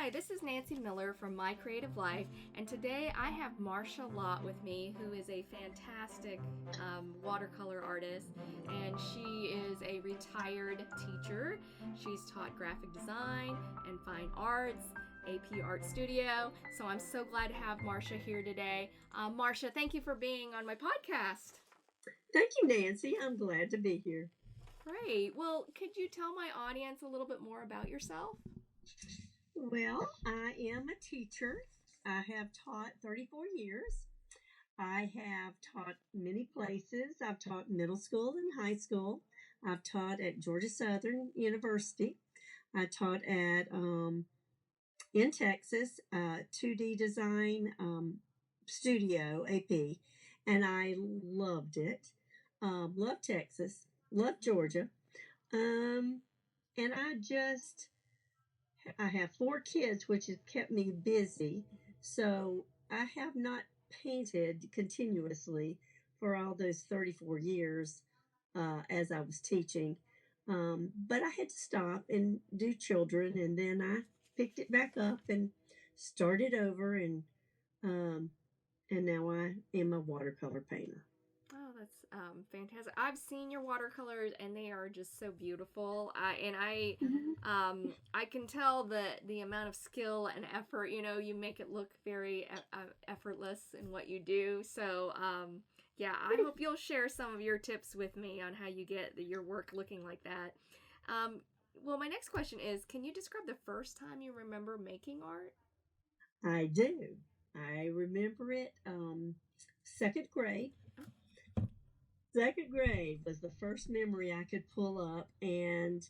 Hi, this is Nancy Miller from My Creative Life, and today I have Marsha Lott with me, who is a fantastic watercolor artist, and she is a retired teacher. She's taught graphic design and fine arts, AP Art Studio, so I'm so glad to have Marsha here today. Marsha, thank you for being on my podcast. Thank you, Nancy. I'm glad to be here. Great. Well, could you tell my audience a little bit more about yourself? Well, I am a teacher. I have taught 34 years. I have taught many places. I've taught middle school and high school. I've taught at Georgia Southern University. I taught at in Texas, 2D design studio AP, and I loved it. Loved Texas. Loved Georgia. Um, and I have four kids, which has kept me busy. So I have not painted continuously for all those 34 years as I was teaching. But I had to stop and do children, and then I picked it back up and started over, um, and now I am a watercolor painter. Oh, that's fantastic. I've seen your watercolors and they are just so beautiful. Mhm. I can tell the amount of skill and effort. You make it look very effortless in what you do. So, yeah, I hope you'll share some of your tips with me on how you get your work looking like that. Um, well, my next question is, can you describe the first time you remember making art? I do. I remember it. Second grade. Second grade was the first memory I could pull up, and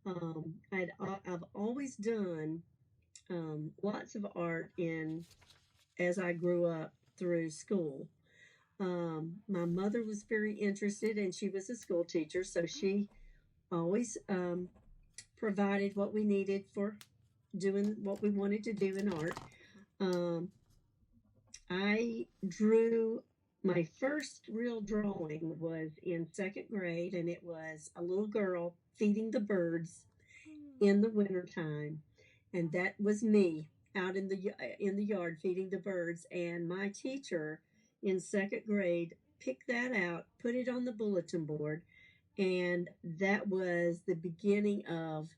I've always done lots of art in as I grew up through school. My mother was very interested, and she was a school teacher, so she always provided what we needed for doing what we wanted to do in art. Um, I drew my first real drawing was in second grade, and it was a little girl feeding the birds in the wintertime. And that was me out in the yard feeding the birds. And my teacher in second grade picked that out, put it on the bulletin board, and that was the beginning of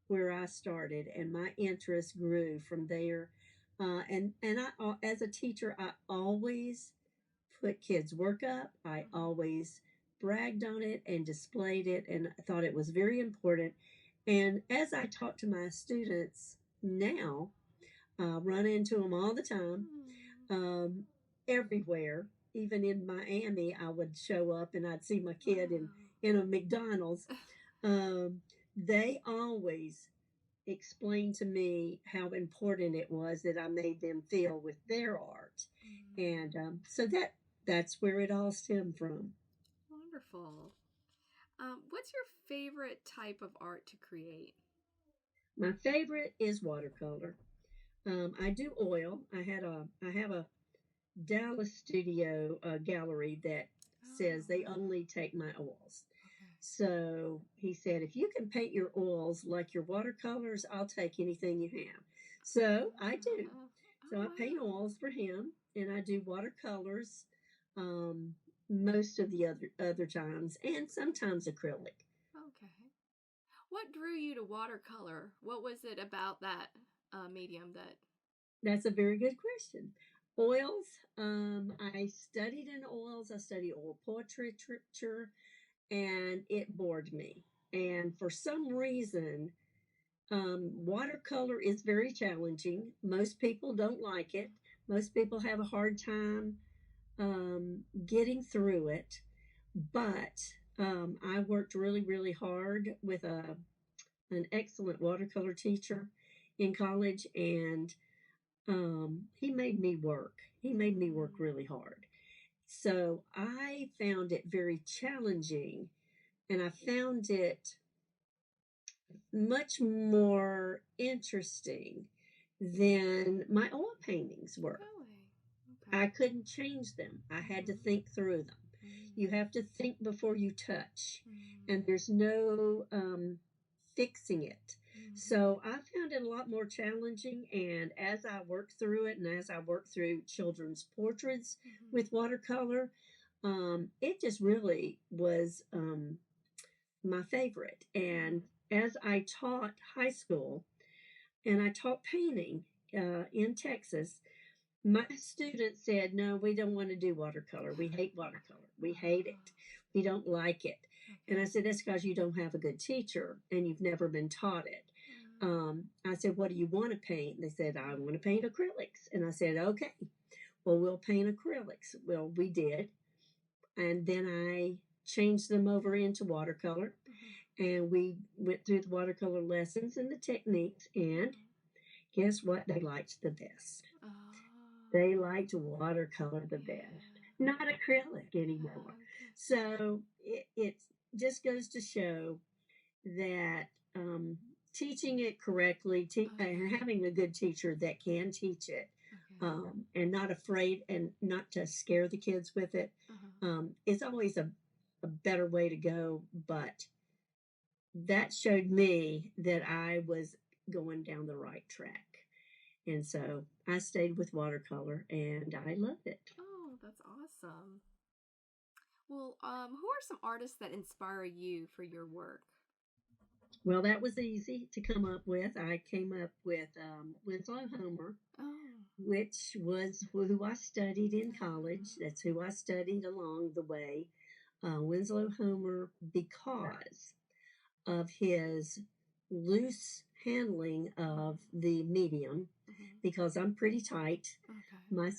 where I started, and my interest grew from there. As a teacher, I always put kids' work up. I always bragged on it and displayed it, and I thought it was very important. And as I talk to my students now, I run into them all the time, um, everywhere. Even in Miami, I would show up and I'd see my kid in a McDonald's. Um, they always explained to me how important it was that I made them feel with their art, and so that's where it all stemmed from. Wonderful. What's your favorite type of art to create? My favorite is watercolor. I do oil. I have a Dallas studio gallery that says they Oh, only take my oils. okay. So he said, if you can paint your oils like your watercolors, I'll take anything you have. So I do. Oh, So I paint wow. oils for him, and I do watercolors most of the other times, and sometimes acrylic. Okay. What drew you to watercolor? What was it about that medium that? That's a very good question. Oils. I studied in oils. I studied oil portraiture, and it bored me. And for some reason, watercolor is very challenging. Most people don't like it. Most people have a hard time getting through it. But I worked really, really hard with an excellent watercolor teacher in college, and he made me work. He made me work really hard. So I found it very challenging, and I found it much more interesting than my oil paintings were. Really? I Okay. couldn't change them. I had to Mm-hmm. think through them. You have to think before you touch, and Mm-hmm. there's no fixing it. So I found it a lot more challenging. And as I worked through it and as I worked through children's portraits with watercolor, it just really was my favorite. And as I taught high school and I taught painting in Texas, my students said, "No, we don't want to do watercolor. We hate watercolor. We hate it. We don't like it." And I said, "That's because you don't have a good teacher and you've never been taught it." I said, "What do you want to paint?" They said, "I want to paint acrylics." And I said, "Okay, well, we'll paint acrylics." Well, we did. And then I changed them over into watercolor. And we went through the watercolor lessons and the techniques. And guess what? They liked the best. They liked watercolor the best, not acrylic anymore. So it just goes to show that teaching it correctly and having a good teacher that can teach it and not afraid and not to scare the kids with it is always a better way to go. But that showed me that I was going down the right track. And so I stayed with watercolor and I loved it. Oh, that's awesome. Well, who are some artists that inspire you for your work? Well, that was easy to come up with. I came up with Winslow Homer, which was who I studied in college. That's who I studied along the way. Winslow Homer, because of his loose handling of the medium, because I'm pretty tight. My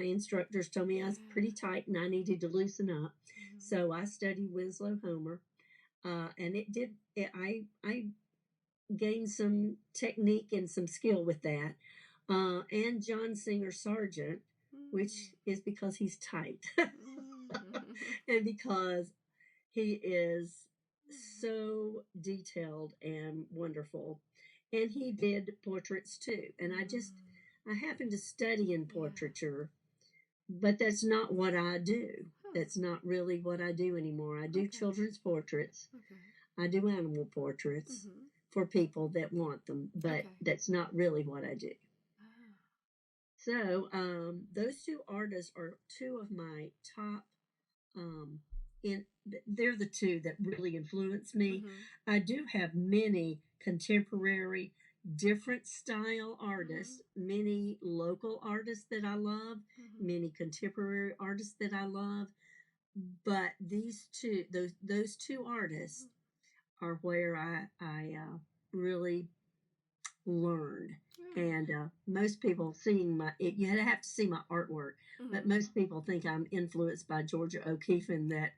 instructors told me I was pretty tight and I needed to loosen up. So I studied Winslow Homer, and I gained some technique and some skill with that. And John Singer Sargent, which is because he's tight, and because he is so detailed and wonderful. And he did portraits too. And I happened to study in portraiture, but that's not what I do. That's not really what I do anymore. I do children's portraits. I do animal portraits for people that want them, but that's not really what I do. So those two artists are two of my top in they're the two that really influence me. I do have many contemporary different style artists, many local artists that I love, many contemporary artists that I love, but those two artists are where I really learned. And most people seeing you have to see my artwork, but most people think I'm influenced by Georgia O'Keeffe, and that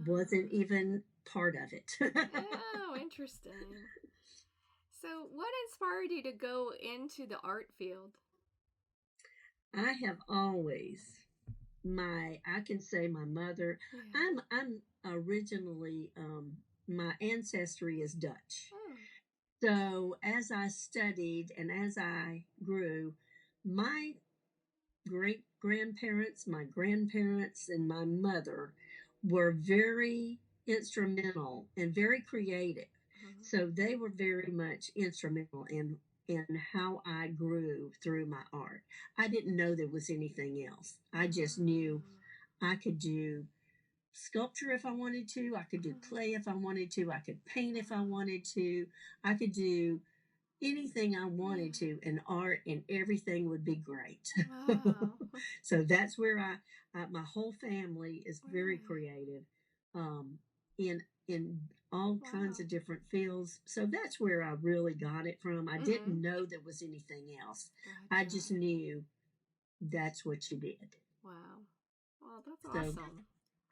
wasn't even part of it. Oh, interesting. So, what inspired you to go into the art field? I have always I can say my mother. I'm originally my ancestry is Dutch. So as I studied and as I grew, my great grandparents, my grandparents, and my mother were very instrumental and very creative. So they were very much instrumental in how I grew through my art. I didn't know there was anything else. I just knew I could do sculpture if I wanted to. I could do clay if I wanted to. I could paint if I wanted to. I could do anything I wanted to in art, and everything would be great. Wow. So that's where my whole family is very creative, in all kinds of different fields. So that's where I really got it from. I didn't know there was anything else. I just knew that's what you did. Wow. Well, that's awesome.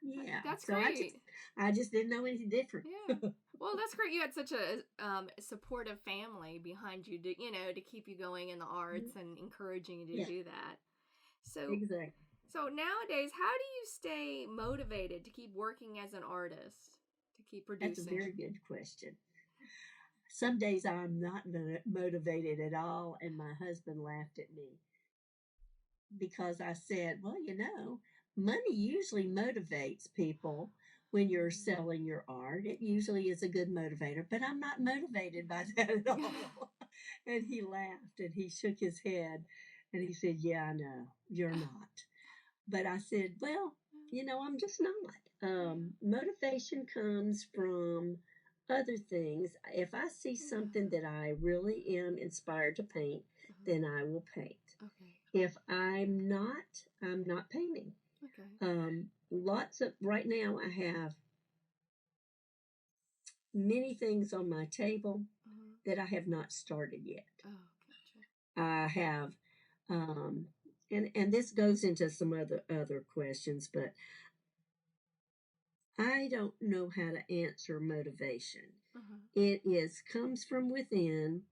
Yeah, that's great. I just didn't know anything different. Yeah. Well, that's great. You had such a supportive family behind you to keep you going in the arts and encouraging you to do that. So exactly. So nowadays, how do you stay motivated to keep working as an artist, to keep producing? That's a very good question. Some days I'm not motivated at all, and my husband laughed at me because I said, "Well, money usually motivates people, when you're selling your art. It usually is a good motivator, but I'm not motivated by that at all. And he laughed and he shook his head and he said, "Yeah, I know, you're not." But I said, "Well, I'm just not. Motivation comes from other things. If I see something that I really am inspired to paint, then I will paint. Okay. If I'm not painting. Okay. Right now, I have many things on my table that I have not started yet. Oh, gotcha. I have, um, and this goes into some other questions, but I don't know how to answer motivation. It comes from within.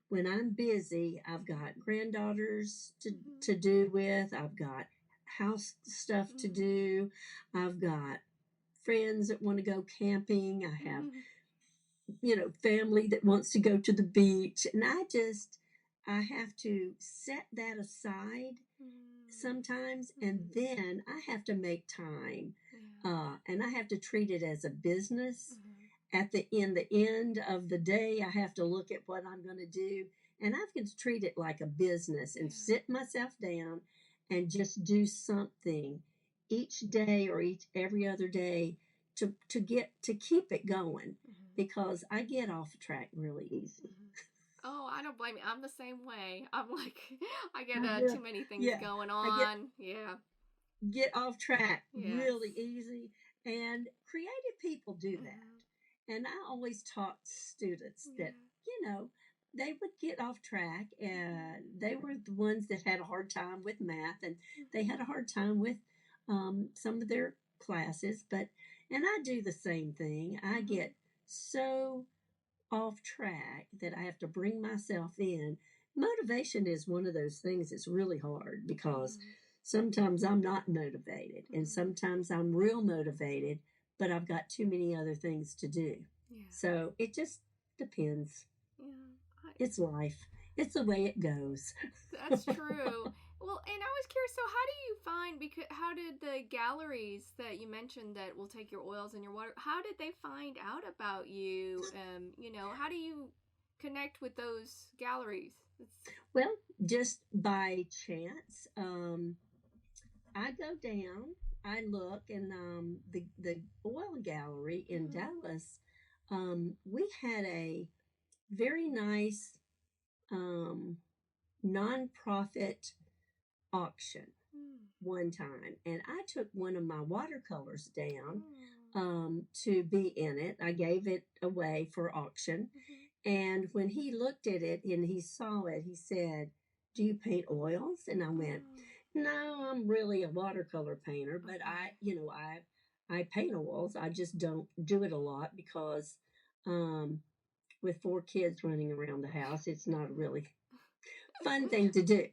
When I'm busy, I've got granddaughters to do with. I've got house stuff to do. I've got friends that want to go camping. I have, family that wants to go to the beach. And I have to set that aside sometimes. And then I have to make time. And I have to treat it as a business. At the end of the day, I have to look at what I'm going to do. And I've got to treat it like a business and sit myself down and just do something each day or every other day to keep it going because I get off track really easy. Oh, I don't blame you. I'm the same way. I'm like, I get Yeah, too many things yeah. going I on. Yeah. get off track Yes. really easy, and creative people do that. And I always taught students that they would get off track, and they were the ones that had a hard time with math, and they had a hard time with some of their classes. And I do the same thing. I get so off track that I have to bring myself in. Motivation is one of those things that's really hard because sometimes I'm not motivated and sometimes I'm real motivated, but I've got too many other things to do. Yeah. So it just depends. Yeah. It's life. It's the way it goes. That's true. Well, and I was curious, so how do you find, because how did the galleries that you mentioned that will take your oils and your water, how did they find out about you? How do you connect with those galleries? Well, just by chance. I go down, I look, and the oil gallery in Dallas, we had a very nice nonprofit auction one time, and I took one of my watercolors down to be in it. I gave it away for auction, and when he looked at it and he saw it, he said, "Do you paint oils?" And I went, "No, I'm really a watercolor painter, but I paint oils. I just don't do it a lot because with 4 kids running around the house, it's not a really fun thing to do.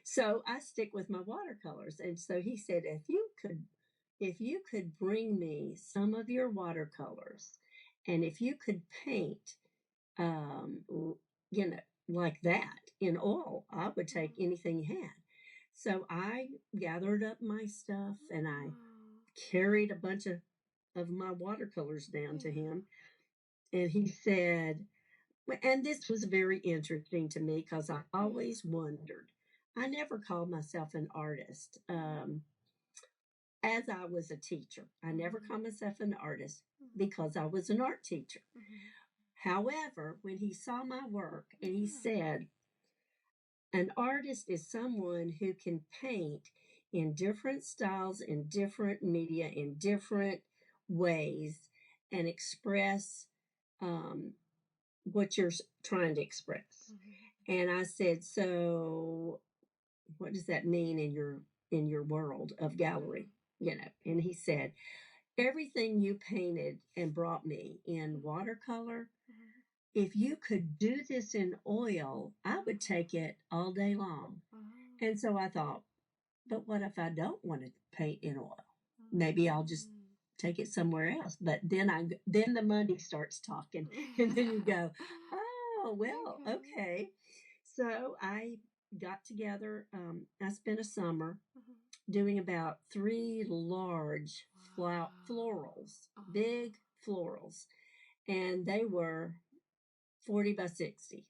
So I stick with my watercolors." And so he said, if you could bring me some of your watercolors, and if you could paint, um, like that in oil, I would take anything you had." So I gathered up my stuff and I carried a bunch of my watercolors down to him. And he said, and this was very interesting to me because I always wondered. I never called myself an artist as I was a teacher. I never called myself an artist because I was an art teacher. However, when he saw my work and he said, "An artist is someone who can paint in different styles, in different media, in different ways, and express um, what you're trying to express." And I said, "So what does that mean in your world of gallery?" And he said, "Everything you painted and brought me in watercolor, if you could do this in oil, I would take it all day long." And so I thought, but what if I don't want to paint in oil? Maybe I'll just take it somewhere else. But then the money starts talking, and then you go, "Oh, well, okay." So I got together. I spent a summer doing about 3 large florals, Oh. big florals, and they were 40 by 60.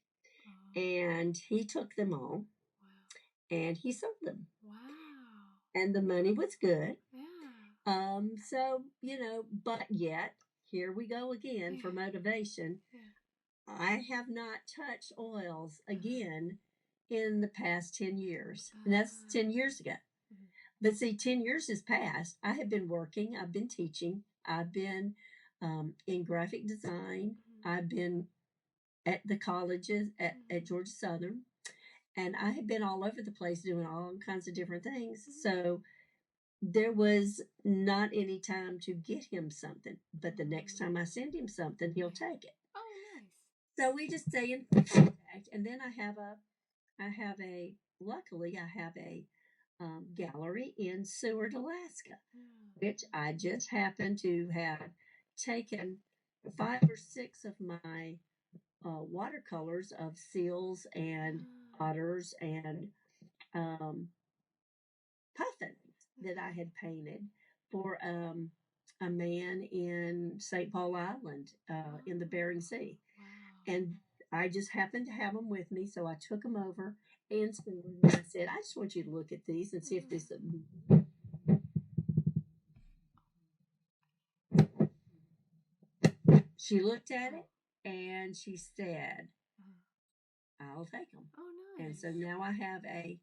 Oh. And he took them all Wow. and he sold them. Wow. And the money was good. Yeah. So, but yet, here we go again for Yeah. motivation. Yeah. I have not touched oils again in the past 10 years. And that's 10 years ago. Mhm. But see, 10 years has passed. I have been working, I've been teaching, I've been in graphic design, I've been at the colleges at Georgia Southern, and I have been all over the place doing all kinds of different things. So there was not any time to get him something, but the next time I send him something, he'll take it. Oh, nice. So we just stay in contact, and then luckily I have a gallery in Seward, Alaska, which I just happen to have taken 5 or 6 of my watercolors of seals and otters and um, puffins that I had painted for a man in St. Paul Island in the Bering Sea. Wow. And I just happened to have them with me, so I took them over and I said, I just want you to look at these and see if this. She looked at it and she said, I'll take them. Oh, And nice. so now I have a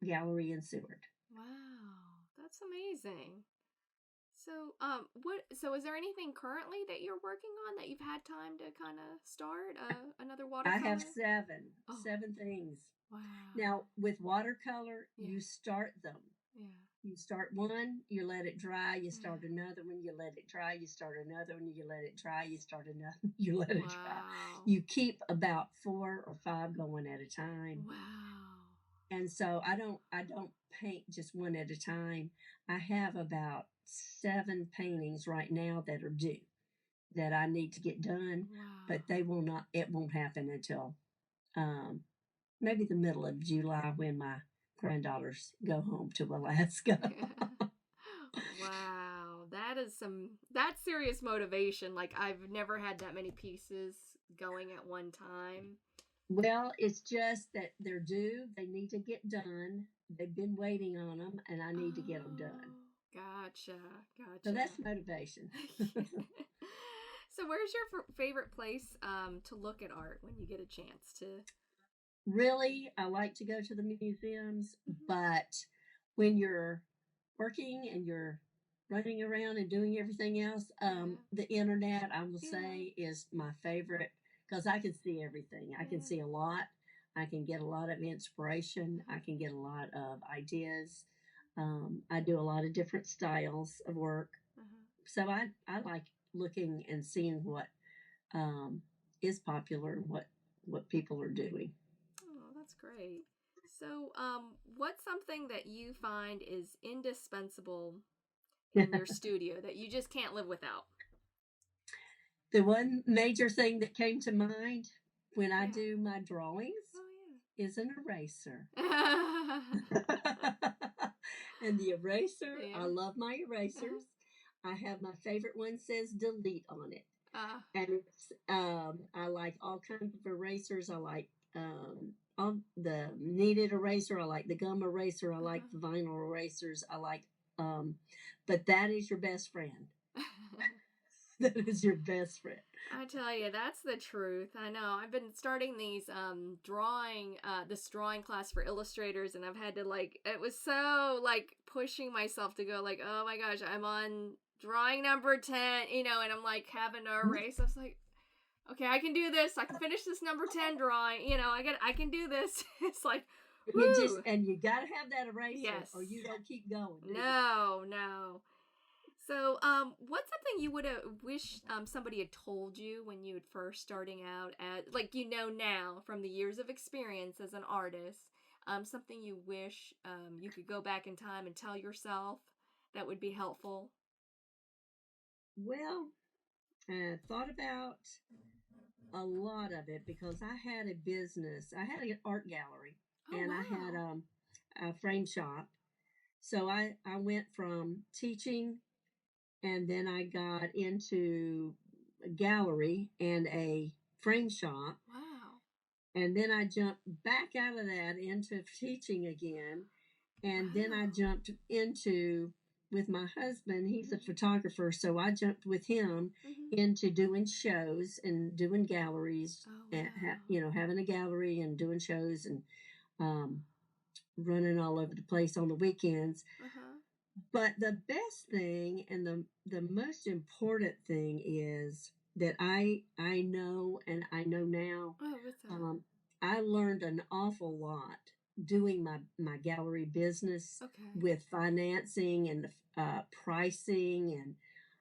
gallery in Seward. Wow, that's amazing. So, so is there anything currently that you're working on that you've had time to kind of start another I watercolor? have seven things. Wow. Now, with watercolor, Yeah. you start them. Yeah. You start one, you let it dry, you start another one, you let it dry, you start another one, you let it dry, you start another one, you let it dry. Wow. You keep about 4 or 5 going at a time. Wow. And so I don't paint just one at a time. I have about 7 paintings right now that are due that I need to get done, Wow. but it won't happen until maybe the middle of July when my granddaughters go home to Alaska. Wow, that's serious motivation. Like, I've never had that many pieces going at one time. Well, it's just that they're due. They need to get done. They've been waiting on them, and I need to get them done. Gotcha. So that's motivation. So where's your favorite place to look at art when you get a chance to? Really, I like to go to the museums, but when you're working and you're running around and doing everything else, the internet, I will say, is my favorite because I can see everything. I can see a lot. I can get a lot of inspiration. I can get a lot of ideas. I do a lot of different styles of work. So I like looking and seeing what is popular and what people are doing. Oh, that's great. So, what's something that you find is indispensable in your studio that you just can't live without? The one major thing that came to mind when I do my drawings is an eraser. And the eraser, I love my erasers. I have my favorite one says delete on it. And it's I like all kinds of erasers. I like all the kneaded eraser. I like the gum eraser. I like the vinyl erasers. I like but that is your best friend. That is your best friend. I tell you, that's the truth. I know. I've been starting these this drawing class for illustrators, and I've had to it was so pushing myself to go oh my gosh, I'm on drawing number 10, and I'm having to erase. I was like, okay, I can do this. I can finish this number 10 drawing. I can do this. It's like, woo. You gotta have that eraser, or you don't keep going. No. So, what's something you would have wished somebody had told you when you were first starting out at, now from the years of experience as an artist? Something you wish you could go back in time and tell yourself that would be helpful? Well, I thought about a lot of it because I had a business. I had an art gallery, and I had a frame shop. So I went from teaching, and then I got into a gallery and a frame shop, Wow. and then I jumped back out of that into teaching again, and then I Wow. jumped into with my husband. He's a Mhm. photographer, so I jumped with him Mhm. into doing shows and doing galleries, Oh and wow. having a gallery and doing shows, and um, running all over the place on the weekends. Uh-huh. But the best thing and the most important thing is that I know, and I know now. Oh, what's that? Um, I learned an awful lot doing my gallery business Okay. with financing and pricing, and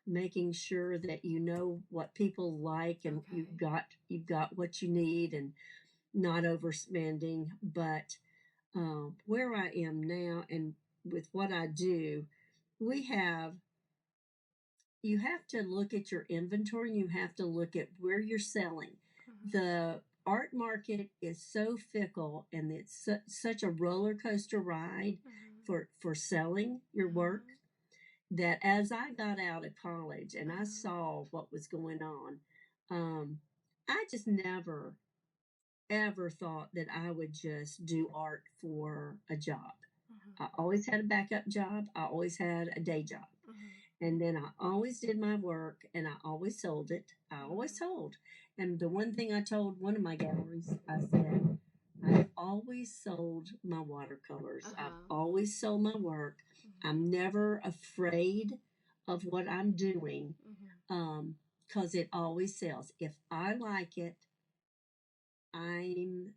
making sure that you know what people like, and Okay. you've got what you need, and not overspending. But where I am now, and with what I do, we have you have to look at your inventory. You have to look at where you're selling. Mhm. The art market is so fickle, and it's such a roller coaster ride Mhm. for selling your work, Mhm. that as I got out of college and I Uh-huh. saw what was going on, I just never ever thought that I would just do art for a job. I Mhm. always had a backup job. I always had a day job. Mhm. And then I always did my work, and I always sold it. I always Mhm. sold. And the one thing I told one of my galleries, I said, I've always sold my watercolors. I've Uh-huh. always sold my work. Mhm. I'm never afraid of what I'm doing, Mhm. because it always sells. If I like it, I'm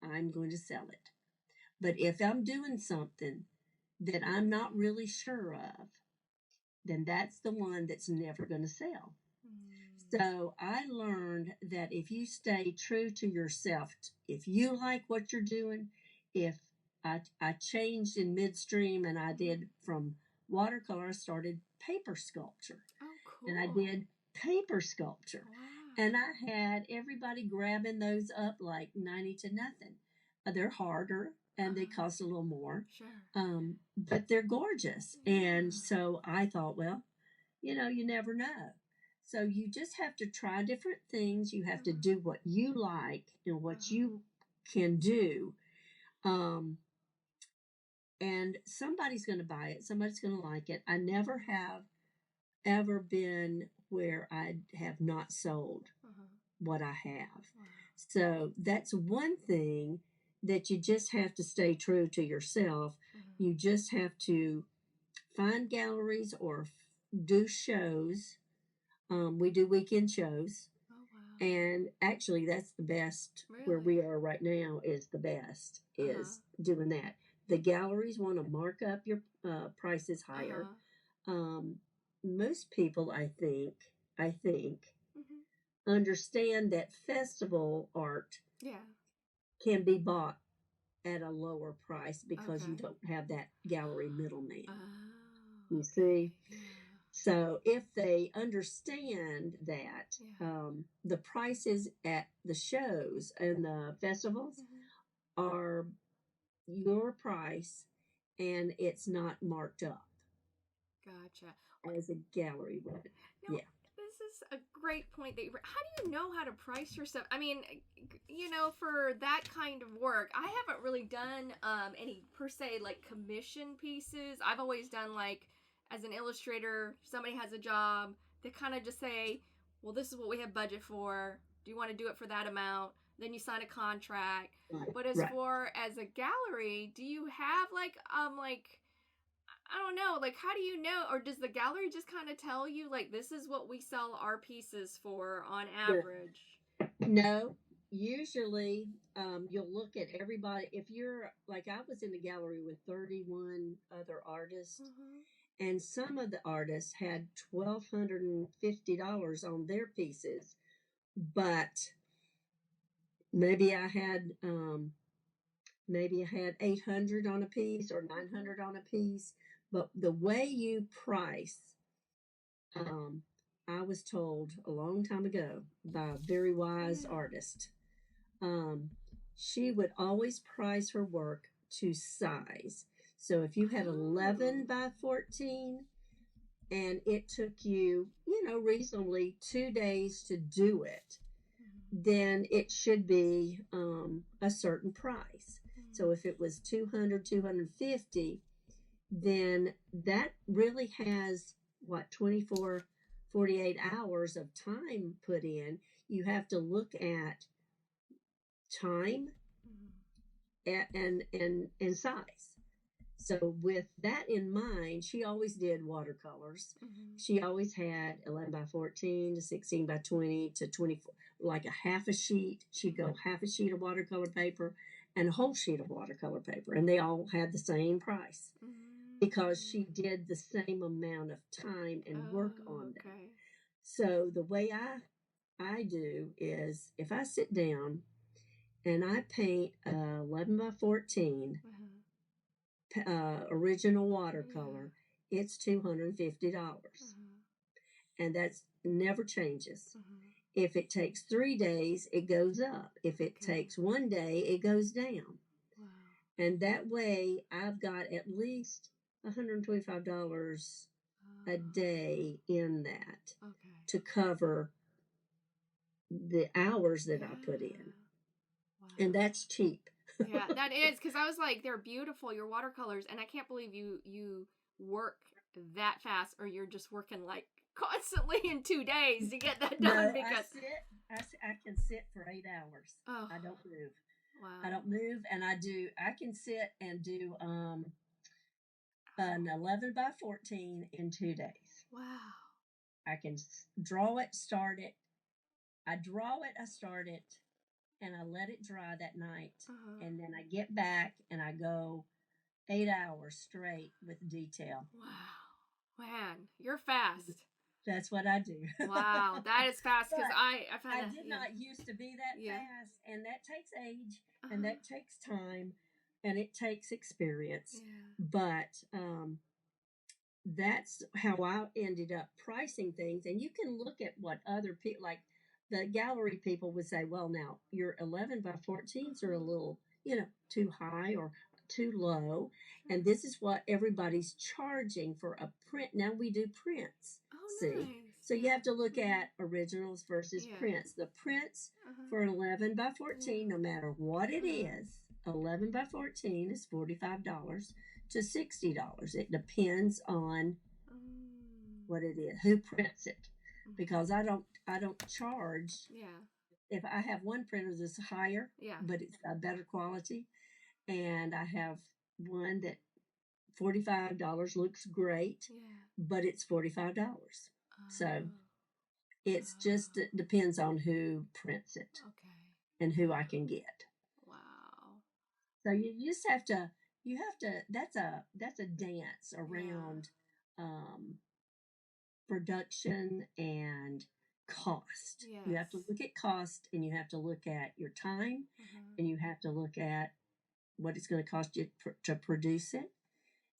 I'm going to sell it. But if I'm doing something that I'm not really sure of, then that's the one that's never going to sell. Mhm. So I learned that if you stay true to yourself, if you like what you're doing, if I changed in midstream, and I Mhm. did from watercolor, I started paper sculpture, Oh, and I cool. did paper sculpture, and Wow. I had everybody grabbing those up like 90 to nothing. They're harder and they Uh-huh. cost a little more, Sure. but they're gorgeous. And Yeah. so I thought, well, you never know. So you just have to try different things. You have to Mhm. do what you like and what Uh-huh. you can do. Um, and somebody's going to buy it, somebody's going to like it. I never Mhm. have ever been where I have not sold Uh-huh. what I have. Wow. So that's one thing that you just have to stay true to yourself. Mhm. You just have to find galleries or do shows. We do weekend shows, Oh, wow. and actually, that's the best. Where we Really? are right now is the best, Uh-huh. is doing that. The galleries want to mark up your prices higher. Uh-huh. Um, Most people, I think, Mhm. understand that festival art Yeah. can be bought at a lower price because you Okay. don't have that gallery middleman. Oh, You okay. see? Yeah. So if they understand that, Yeah. the prices at the shows and the festivals Mhm. are your price, and it's not marked up Gotcha. as a gallery would. Now, Yeah. this is a great point that how do you know how to price your stuff? I mean, for that kind of work, I haven't really done any per se like commission pieces. I've always done like as an illustrator, somebody has a job, they kind of just say, "Well, this is what we have budget for. Do you want to do it for that amount?" Then you sign a contract. Right. But as Right. for as a gallery, do you have like I don't know. Like, how do you know? Or does the gallery just kind of tell you, like, this is what we sell our pieces for on Yeah. average? No, usually you'll look at everybody. If you're like, I was in a gallery with 31 other artists, Mm-hmm. and some of the artists had $1,250 on their pieces, but maybe I had maybe I had 800 on a piece or Mm-hmm. 900 on a piece. But the way you price, um, I was told a long time ago by a very wise Yeah. artist. Um, she would always price her work to size. So if you had 11 Oh. by 14 and it took you, reasonably 2 days to do it, Mhm. then it should be a certain price. So Mhm. if it was 200, 250, then that really has what, 24, 48 hours of time put in. You have to look at time Mhm. and size. So with that in mind, she always did watercolors. Mhm. She always had 11 by 14 to 16 by 20 to 24, like a half a sheet. She'd go half a sheet of watercolor paper and a whole sheet of watercolor paper, and they all had the same price because Mhm. she did the same amount of time and work Oh, on them. okay. So the way I do is if I sit down and I paint 11 by 14 Uh-huh. original Yeah. watercolor, it's $250. Uh-huh. And that's never changes. Uh-huh. If it takes 3 days, it goes up. If it Okay. takes one day, it goes down. Wow. And that way, I've got at least $125 a day in that Okay. to cover the hours that I put in. Yeah. And Wow. that's cheap. Yeah, that is because I was like, they're beautiful, your watercolors, and I can't believe you work that fast, or you're just working like constantly in 2 days to get that No, done. Because I can sit for 8 hours. oh I don't move. I wow, don't move, and I can sit and do an 11 by 14 in 2 days. wow, I can draw it, start it. I draw it, I start it, and I let it dry that night. uh-huh. And then I get back and I go 8 hours straight with detail. Wow, man, you're fast. That's what I do. Wow, that is fast because But I found I that did yeah not used to be that yeah fast, and that takes age, and uh-huh that takes time, and it takes experience. yeah But that's how I ended up pricing things. And you can look at what other people, like the gallery people, would say, well, now your 11 by 14s are a uh-huh little, too high or too low. sure And this is what everybody's charging for a print. Now we do prints, oh see? nice So you yeah have to look mm-hmm. at originals versus yeah prints. The prints uh-huh for 11 by yeah 14, no matter what it uh-huh is, 11 by 14 is $45 to $60. It depends on mm. what it is, who prints it, Mm-hmm. because I don't charge. Yeah. If I have one printer that's higher, Yeah. but it's a better quality, and I have one that $45 looks great, Yeah. but it's $45. So Oh. it's just, Oh. it depends on who prints it Okay. and who I Wow. can get. Wow. So you just have to that's a dance Yeah. around um, production and cost. You have to Yes. look at cost, and you have to look at your time, Uh-huh. and you have to look at what it's going to cost you to produce it.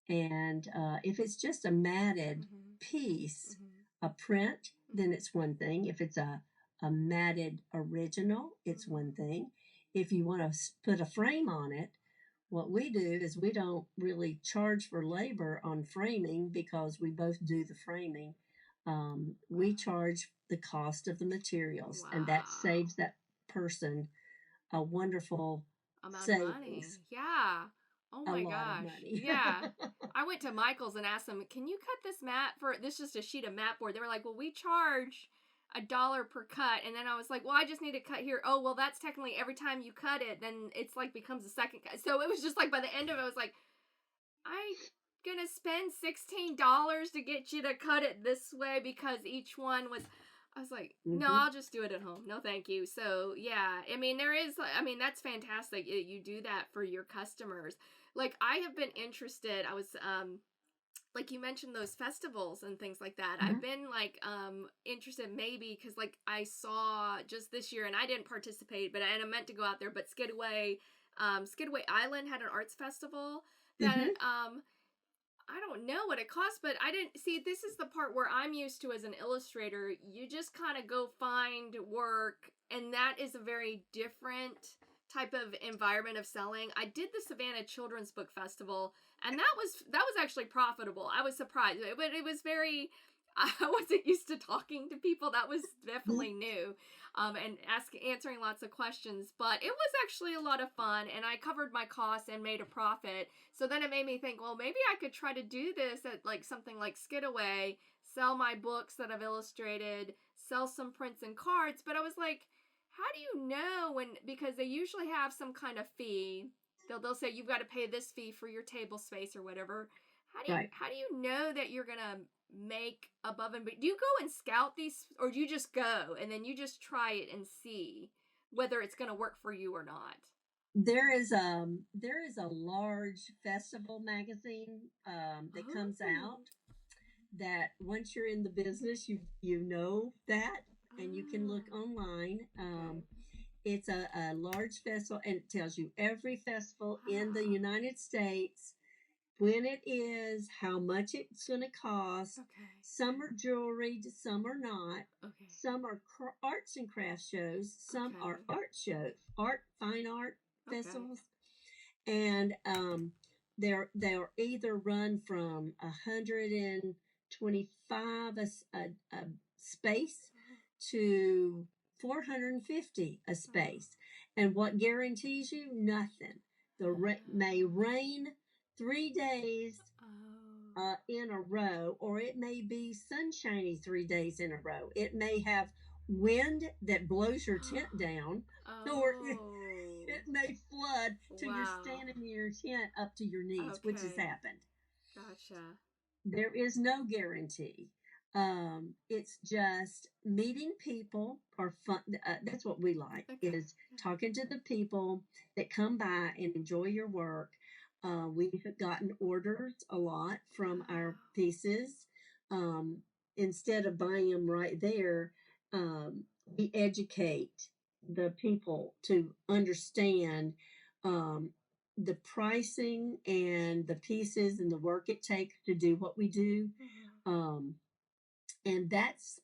And if it's just a matted Mm-hmm. piece, Mm-hmm. a print, then Mm-hmm. it's one thing. If it's a matted original, it's Mm-hmm. one thing. If you want to put a frame on it, what we do is we don't really charge for labor on framing because we both do the framing. We Wow. charge the cost of the materials, and that Wow. saves that person a wonderful Amount of savings, money. Yeah. Oh a my lot of gosh. money. Yeah. I went to Michael's and asked them, "Can you cut this mat for this is just a sheet of mat board?" They were like, "Well, we charge $1 per cut." And then I was like, "Well, I just need to cut here." Oh, well, that's technically every time you cut it, then it's like becomes a second cut. So it was just like by the end of it, I was like, I gonna spend $16 to get you to cut it this way because each one was I was like, no, hmm I'll just do it at home. No, thank you. So yeah, I mean, that's fantastic. You do that for your customers. Like I have been interested. I was like you mentioned those festivals and things like that. I've been like interested maybe because like I saw just this year and I didn't participate, but I meant to go out there. But Skidaway Island had an arts festival that hmm I don't know what it costs, but I didn't see. This is the part where I'm used to as an illustrator. You just kind of go find work, and that is a very different type of environment of selling. I did the Savannah Children's Book Festival, and that was actually profitable. I was surprised, but it was very. I wasn't used to talking to people. That was definitely new, and answering lots of questions. But it was actually a lot of fun, and I covered my costs and made a profit. So then it made me think, well, maybe I could try to do this at like something like Skidaway, sell my books that I've illustrated, sell some prints and cards. But I was like, how do you know when? Because they usually have some kind of fee. They'll say you've got to pay this fee for your table space or whatever. Right. How do you know that you're gonna make above and do you go and scout these, or do you just go and then you just try it and see whether it's gonna work for you or not? There is a large festival magazine that comes Oh. out that once you're in the business, you know that, and you can look Oh. online. Okay. It's a large festival, and it tells you every festival in the Wow. United States, when it is, how much it's going to cost. Okay. Some are jewelry, some are not. Okay. Some are arts and crafts shows. Some are Okay. art shows, fine art Okay. festivals, and they're either run from 125 a space to 450 a space. And what guarantees you? Nothing. May rain 3 days Oh. in a row, or it may be sunshiny 3 days in a row. It may have wind that blows your tent down, or Oh. it may flood till you're Wow. standing in your tent up to your knees, which has Okay. happened. Gotcha. There is no guarantee. It's just meeting people are fun. That's what we like, Okay. is talking to the people that come by and enjoy your work. We've gotten orders a lot from our Wow. pieces. Um, Instead of buying them right there, we educate the people to understand um, the pricing and the pieces and the work it takes to do what we do. Mhm. Um, and that's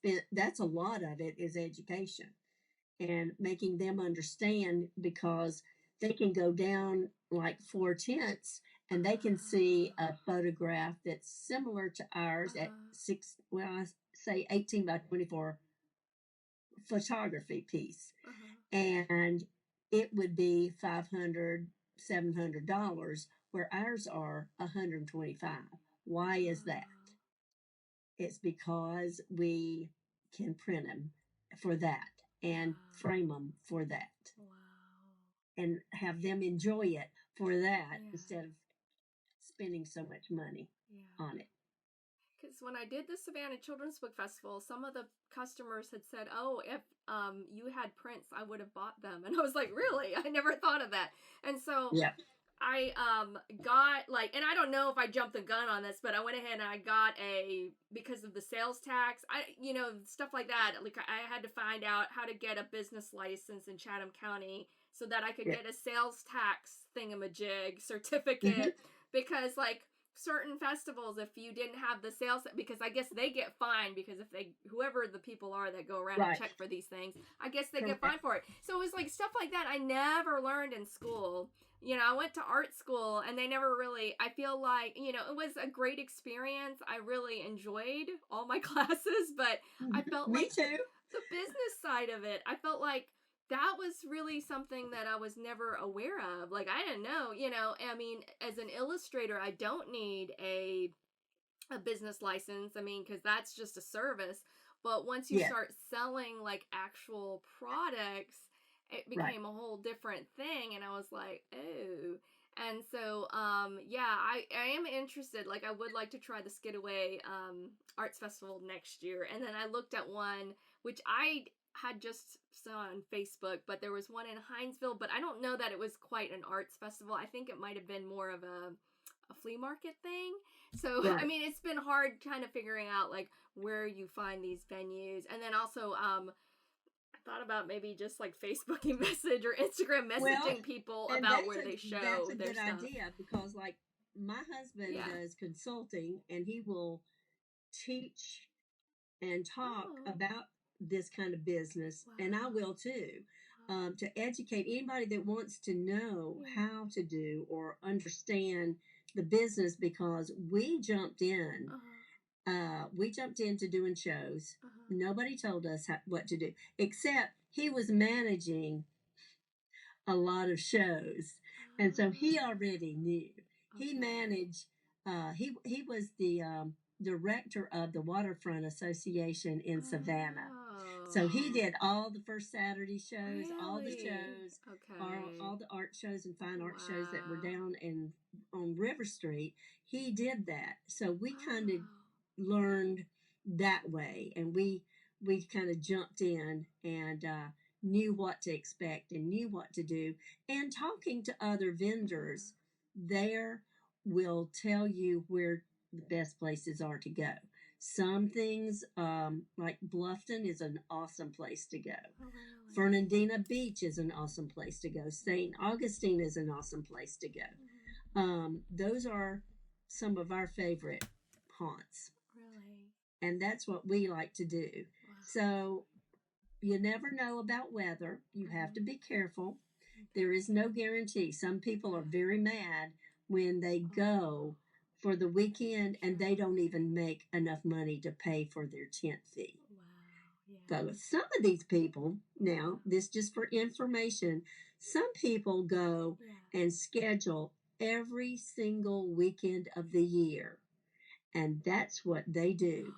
a lot of it is education and making them understand, because they can go down like 4 tenths and they can see a photograph that's similar to ours at Uh-huh. I say 18 by 24 photography piece, Uh-huh. and it would be 500, $700, where ours are 125. Why is that? Uh-huh. It's because we can print them for that and Wow. frame them for that Wow. and have them enjoy it for that Yeah. instead of spending so much money Yeah. on it. Because when I did the Savannah Children's Book Festival, some of the customers had said, "Oh, if you had prints, I would have bought them." And I was like, "Really? I never thought of that." And so Yeah. I got like, and I don't know if I jumped the gun on this, but I went ahead and I got because of the sales tax, stuff like that. Like I had to find out how to get a business license in Chatham County so that I could Yeah. get a sales tax thingamajig Mm-hmm. certificate, because like certain festivals, if you didn't have the sales, because I guess they get fined, because if they, whoever the people are that go around and Right. check for these things, I guess they get Correct. fined for it. So it was like stuff like that I never learned in school. I went to art school and they never really, I feel like, it was a great experience. I really enjoyed all my classes, but I Mm-hmm. felt Me like too. the business side of it, I felt like that was really something that I was never aware of. Like I didn't know, I mean, as an illustrator, I don't need a business license. I mean, because that's just a service. But once you Yeah. start selling like actual products, it Right. became a whole different thing. And I was like, oh. And so, yeah, I am interested. Like, I would like to try the Skidaway Arts Festival next year. And then I looked at one, which I had just saw on Facebook, but there was one in Hinesville, but I don't know that it was quite an arts festival. I think it might have been more of a flea market thing. So, I Right. mean, it's been hard kind of figuring out like where you find these venues. And then also, I thought about maybe just like Facebooking message or Instagram Well, messaging people and about where they that's show a their good stuff. idea, because like my husband Yeah. does consulting and he will teach and talk Oh, about this kind of business, and I wow. will too. to educate anybody that wants to know Yeah. how to do or understand the business, because we jumped in. We jumped into doing shows. Nobody told us what to do, except he was managing a lot of shows, and so he already knew. He managed. He was the director of the Waterfront Association in Savannah. So he did all the first Saturday shows, all the Really? shows, Okay. all the art shows and fine art shows that were Wow. down in on River Street. He did that. So we kind of Wow. learned that way, and we kind of jumped in and knew what to expect and knew what to do. And talking to other vendors there will tell you where the best places are to go. Some things, like Bluffton, is an awesome place to go. Oh, really? Fernandina Beach is an awesome place to go. St. Augustine is an awesome place to go. Those are some of our favorite haunts. Really? And that's what we like to do. Wow. So you never know about weather. You have to be careful. There is no guarantee. Some people are very mad when they go for the weekend and they don't even make enough money to pay for their tent fee. Wow. So some of these people, now, this just for information, some people go and schedule every single weekend of the year. And that's what they do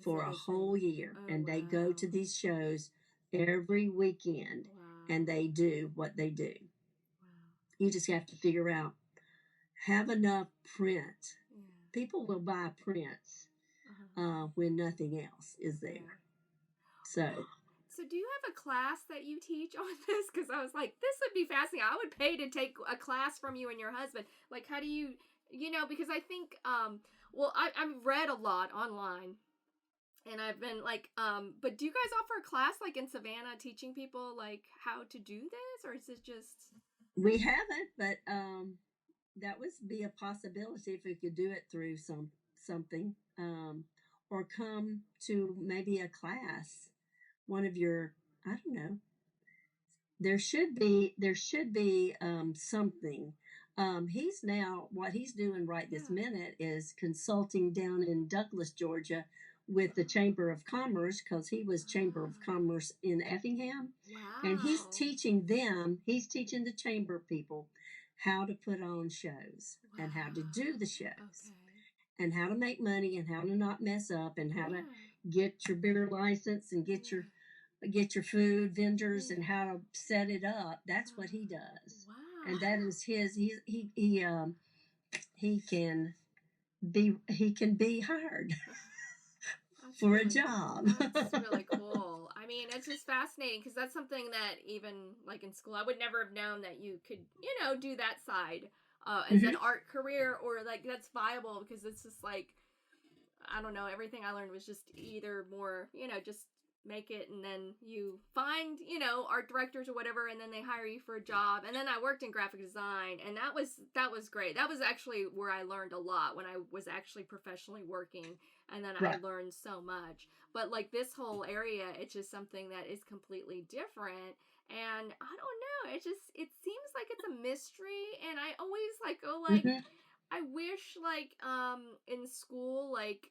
for a whole year. And they go to these shows every weekend and they do what they do. You just have to figure out, have enough print. People will buy prints when nothing else is there. So do you have a class that you teach on this? Because I was like, this would be fascinating. I would pay to take a class from you and your husband. Like, how do you, because I think, well, I've read a lot online. And I've been like, but do you guys offer a class like in Savannah teaching people like how to do this? Or is it just... We haven't, but that would be a possibility if we could do it through something, or come to maybe a class. One of your, I don't know. There should be something. He's now, what he's doing right this minute is consulting down in Douglas, Georgia, with the Chamber of Commerce, because he was Chamber of Commerce in Effingham. Wow. And he's teaching the chamber people how to put on shows and how to do the shows and how to make money and how to not mess up and how to get your beer license and get your food vendors and how to set it up. That's what he does. Wow. And that is his. He can be hired for really, a job. That's really cool. I mean, it's just fascinating because that's something that even like in school, I would never have known that you could, do that side as an art career, or like that's viable, because it's just like, I don't know, everything I learned was just either more, just make it and then you find, art directors or whatever, and then they hire you for a job. And then I worked in graphic design, and that was great. That was actually where I learned a lot, when I was actually professionally working, and then I learned so much. But like this whole area, it's just something that is completely different. And I don't know, it seems like it's a mystery, and I always like go like, I wish like in school, like,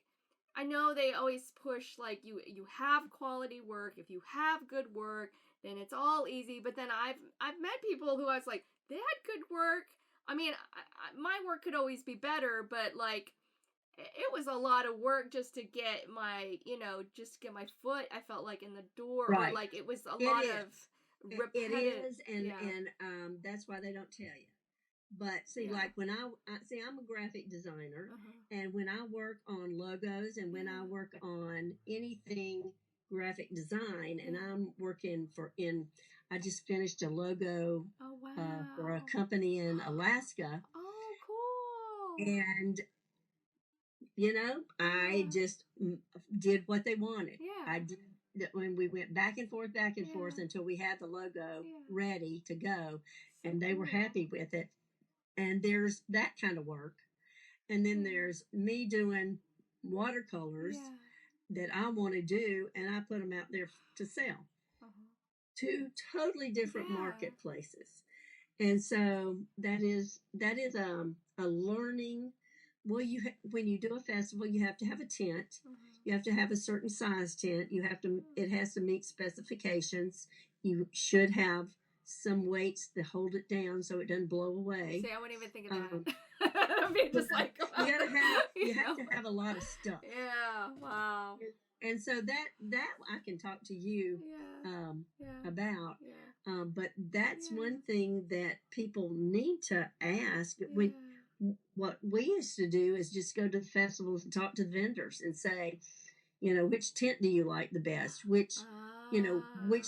I know they always push like you have quality work. If you have good work, then it's all easy. But then I've met people who I was like, they had good work. I mean, my work could always be better, but like it was a lot of work just to get my, just get my foot, I felt like, in the door. Or like it was a lot of repetitive. It is, and that's why they don't tell you. But see, like when I'm a graphic designer, and when I work on logos and when I work on anything graphic design, and I'm working I just finished a logo for a company in Alaska. Oh, cool. And, I just did what they wanted. I did. When we went back and forth until we had the logo ready to go, and they were happy with it. And there's that kind of work. And then there's me doing watercolors that I want to do, and I put them out there to sell. two totally different Yeah. marketplaces. And so that is a learning. Well, when you do a festival, you have to have a tent. Mhm. You have to have a certain size tent. You have to. It has to meet specifications. You should have some weights to hold it down so it doesn't blow away. See, I wouldn't even think of Um, that. I mean, well, just like, you gotta have you you have know. to have a lot of stuff. Yeah. Wow. And so that I can talk to you Yeah. um, Yeah. about. Yeah. But that's Yeah. one thing that people need to ask. Yeah. What we used to do is just go to the festivals and talk to the vendors and say, which tent do you like the best? Which Ah.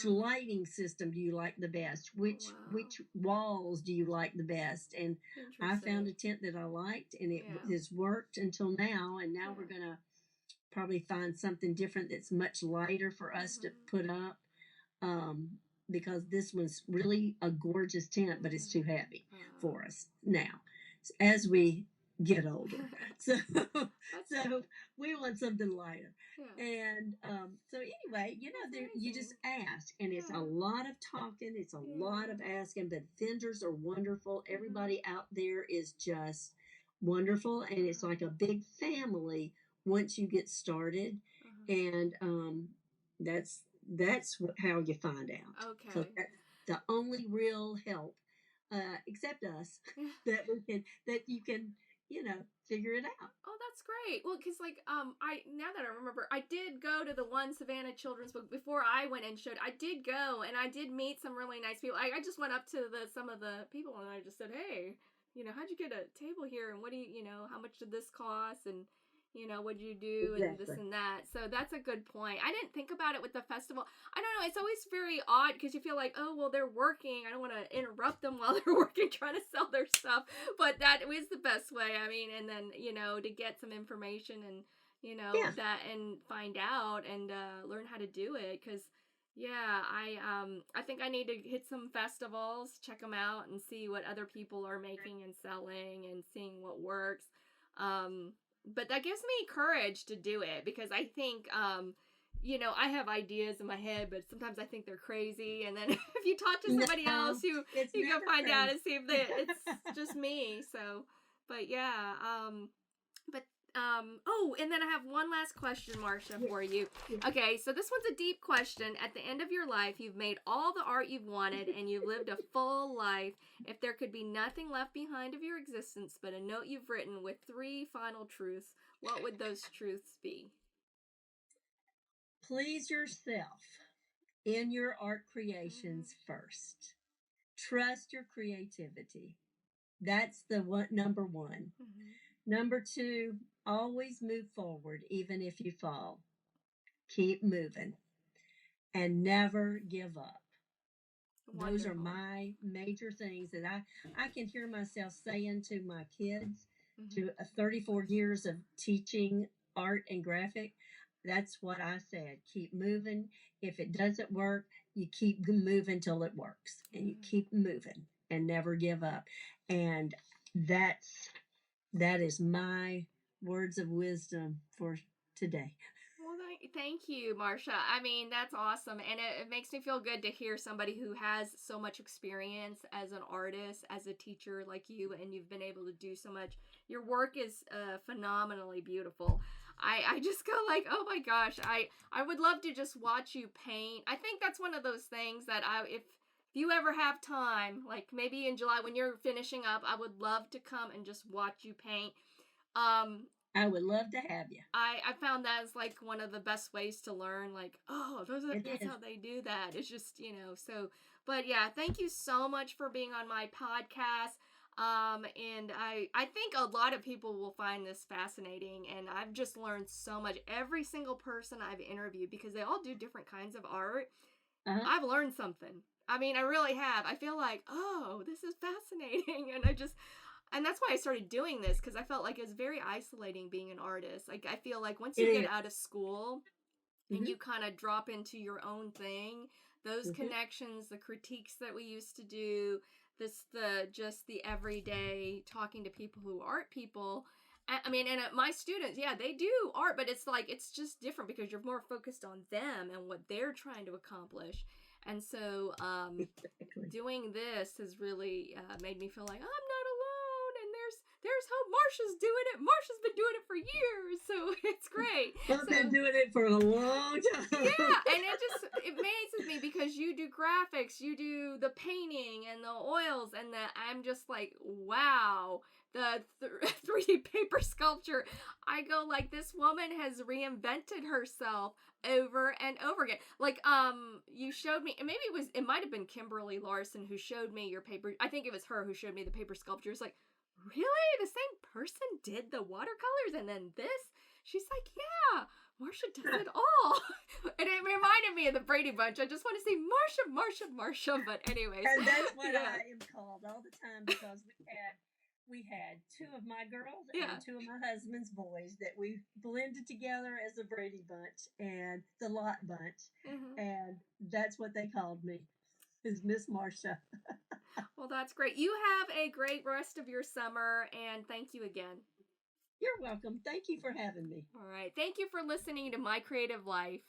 lighting system do you like the best? Wow. Which walls do you like the best? And I found Interesting. a tent that I liked, and it Yeah. has worked until now. And now we're Yeah. gonna probably find something different that's much lighter for us to Mhm. put up, um, because this one's really a gorgeous tent, but it's Mhm. too heavy Ah. for us now as we get older. So, That's so we want something lighter. yeah. And so anyway, That's you just amazing. ask, and it's a Yeah. lot of talking, it's a lot Yeah. of asking, but vendors are wonderful. Mhm. Everybody out there is just wonderful, and it's Uh-huh. like a big family once you get started. Uh-huh. And that's how you find out, because Okay. that's the only real help, except us, that you can figure it out. Oh, that's great. Well, because like I now that I remember, I did go to the one Savannah Children's Book before I went and showed. I did go and I did meet some really nice people. I just went up to the some of the people and I just said, hey, how'd you get a table here and what do how much did this cost and what'd you do and this Exactly. and that. So that's a good point. I didn't think about it with the festival. I don't know. It's always very odd because you feel like, oh well, they're working. I don't want to interrupt them while they're working trying to sell their stuff, but that is the best way. I mean, and then to get some information and Yeah. that and find out and learn how to do it because yeah, I think I need to hit some festivals, check them out, and see what other people are making and selling and seeing what works. Um, but that gives me courage to do it because I think I have ideas in my head, but sometimes I think they're crazy. And then if you talk to somebody else, No, it's you go never find out crazy. and see if it's just me. So, but yeah, but oh, and then I have one last question, Marsha, Yeah, for you. yeah. Okay, so this one's a deep question. At the end of your life, you've made all the art you've wanted and you've lived a full life. If there could be nothing left behind of your existence but a note you've written with three final truths, what would those truths be? Please yourself in your art Mhm. creations first. Trust your creativity. That's the one, number one. Mhm. Number two, always move forward, even if you fall. Keep moving and never give up. Those are Wonderful. my major things that I can hear myself saying to my kids, Mhm. to 34 years of teaching art and graphic. That's what I said. Keep moving. If it doesn't work, you keep moving till it works, and you Mhm. keep moving and never give up. And that's that is my words of wisdom for today. Well, thank you, Marsha. I mean, that's awesome. And it makes me feel good to hear somebody who has so much experience as an artist, as a teacher like you, and you've been able to do so much. Your work is phenomenally beautiful. I just go like, oh my gosh, I would love to just watch you paint. I think that's one of those things that if you ever have time, like maybe in July when you're finishing up, I would love to come and just watch you paint. Um, I would love to have you. I found that as like one of the best ways to learn. Like, oh, It that's is. how they do that. It's just so. But yeah, thank you so much for being on my podcast. And I think a lot of people will find this fascinating, and I've just learned so much. Every single person I've interviewed, because they all do different kinds of art, Uh-huh. I've learned something. I mean, I really have. I feel like, oh, this is fascinating, and that's why I started doing this because I felt like it was very isolating being an artist. Like I feel like once you get It out of school is. and Mm-hmm. you kind of drop into your own thing, those Mm-hmm. connections, the critiques that we used to do, the just the everyday talking to people who aren't people. I mean, and my students, yeah, they do art, but it's like it's just different because you're more focused on them and what they're trying to accomplish. And so Exactly. doing this has really made me feel like I'm not alone, and there's hope. Marsha's doing it. Marsha's been doing it for years, so it's great. I've been So doing it for a long time. yeah, and it amazes me because you do graphics, you do the painting and the oils, and I'm just like, wow, the 3D paper sculpture. I go like, this woman has reinvented herself over and over again. Like you showed me, and maybe it might have been Kimberly Larson who showed me your paper. I think it was her who showed me the paper sculpture. It's like, really? The same person did the watercolors and then this? She's like, yeah, Marsha does it all. And it reminded me of the Brady Bunch. I just want to say Marsha, Marsha, Marsha. But anyways, And that's what yeah, I am called all the time because we had two of my girls yeah. and two of my husband's boys that we blended together as the Brady Bunch and the Lott Bunch, Hmm. and that's what they called me, is Miss Marsha. Well, that's great. You have a great rest of your summer, and thank you again. You're welcome. Thank you for having me. All right. Thank you for listening to My Creative Life.